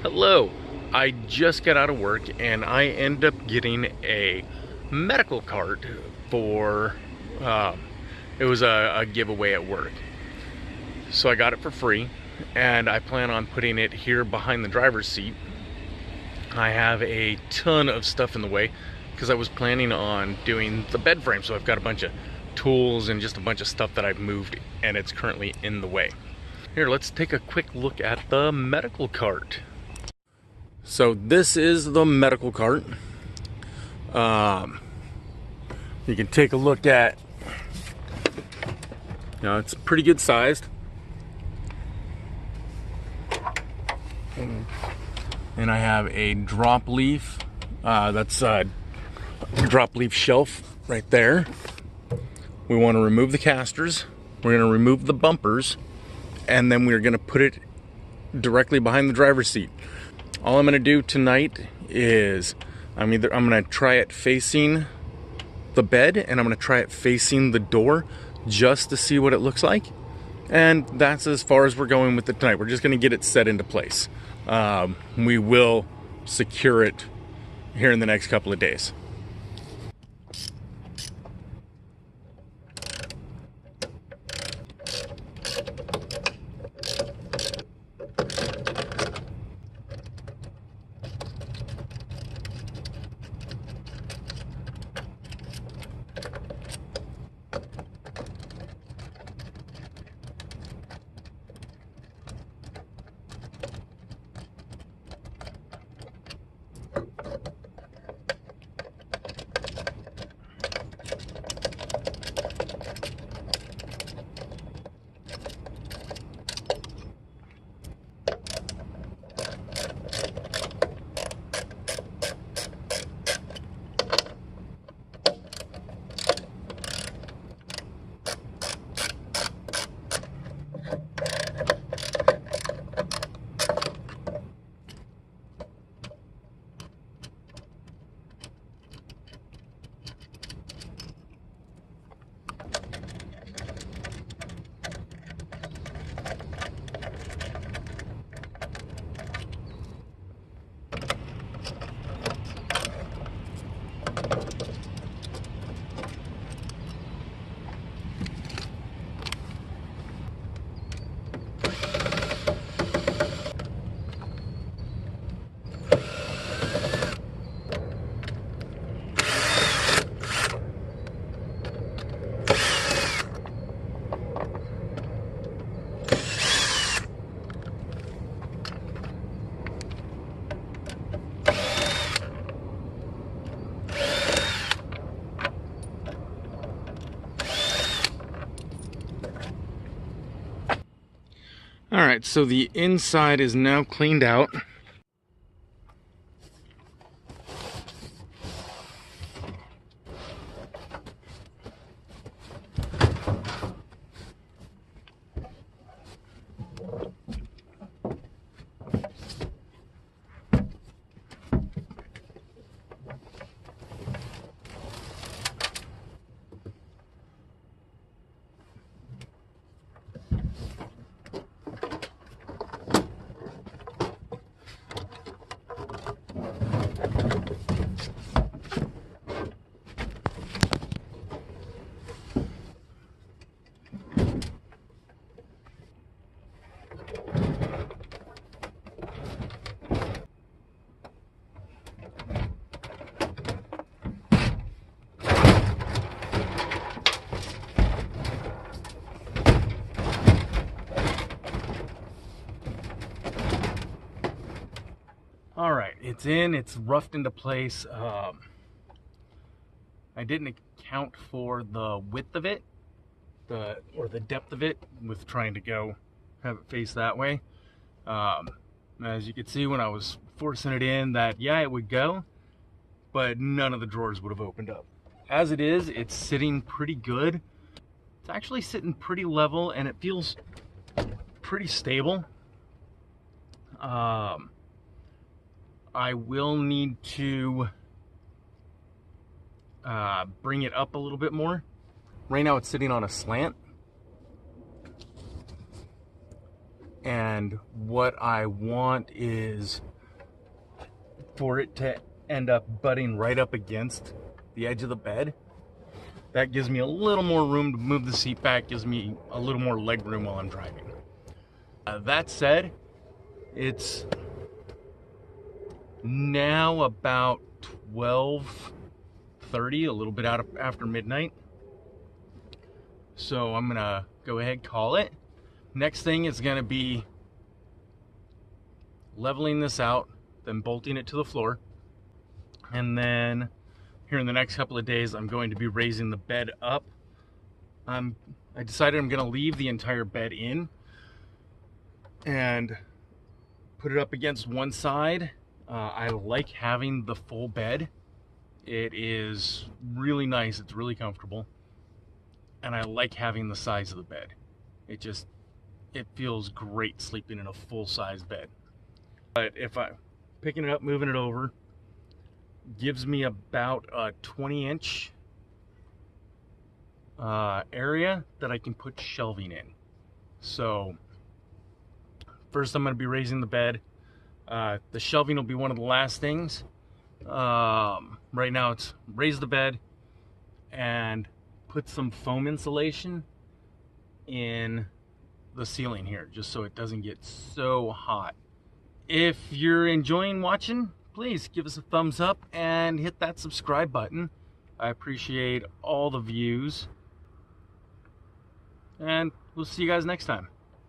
Hello, I just got out of work and I end up getting a medical cart for, it was a giveaway at work. So I got it for free and I plan on putting it here behind the driver's seat. I have a ton of stuff in the way because I was planning on doing the bed frame. So I've got a bunch of tools and just a bunch of stuff that I've moved and it's currently in the way. Here, let's take a quick look at the medical cart. So this is the medical cart. You can take a look at, it's pretty good sized. And I have a drop leaf, that's a drop leaf shelf right there. We want to remove the casters, we're going to remove the bumpers, and then we're going to put it directly behind the driver's seat. All I'm going to do tonight is I'm going to try it facing the bed and I'm going to try it facing the door just to see what it looks like. And that's as far as we're going with it tonight. We're just going to get it set into place. We will secure it here in the next couple of days. All right, so the inside is now cleaned out. All right, it's in, it's roughed into place. I didn't account for the width of it, or the depth of it with trying to go have it face that way. As you could see when I was forcing it in, that yeah, it would go, but none of the drawers would have opened up. As it is, it's sitting pretty good. It's actually sitting pretty level and it feels pretty stable. I will need to bring it up a little bit more. Right now it's sitting on a slant. And what I want is for it to end up butting right up against the edge of the bed. That gives me a little more room to move the seat back, gives me a little more leg room while I'm driving. That said, it's now about 12:30, a little bit after midnight. So I'm gonna go ahead, call it. Next thing is gonna be leveling this out, then bolting it to the floor. And then here in the next couple of days, I'm going to be raising the bed up. I decided I'm gonna leave the entire bed in and put it up against one side. I like having the full bed. It is really nice, it's really comfortable. And I like having the size of the bed. It feels great sleeping in a full-size bed. But if I'm picking it up, moving it over, gives me about a 20-inch area that I can put shelving in. So first I'm going to be raising the bed. The shelving will be one of the last things. Right now it's raise the bed and put some foam insulation in the ceiling here, just so it doesn't get so hot. If you're enjoying watching, please give us a thumbs up and hit that subscribe button. I appreciate all the views. And we'll see you guys next time.